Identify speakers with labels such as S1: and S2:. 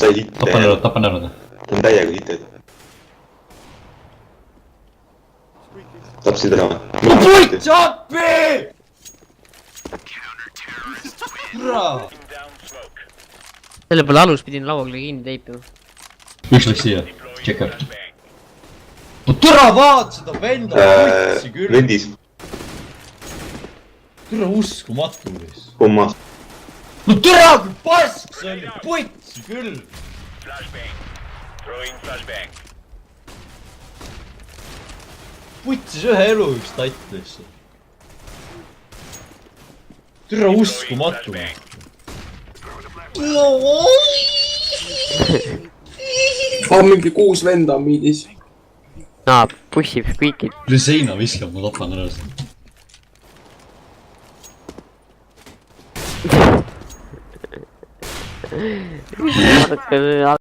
S1: sai hitte.
S2: Tapan ära.
S1: Ta on täiega hitte. Tapsid ära.
S3: Puits appi! Ura!
S4: Selle peale alus pidin lauaga kinni teipima.
S2: Üks läks siia. Checker.
S3: No türa vaat seda venda putsi küll.
S1: Vendis.
S3: Türa uskumatu võis.
S1: Kummas.
S3: No türa kui pask see oli putsi küll. Putsis ühe elu üks tatt lihtsalt. Türa uskumatu.
S5: Mingi 6 venda on miidis.
S4: Pushib kõikid.
S2: Üle seina viskab, ma tapan ära seda.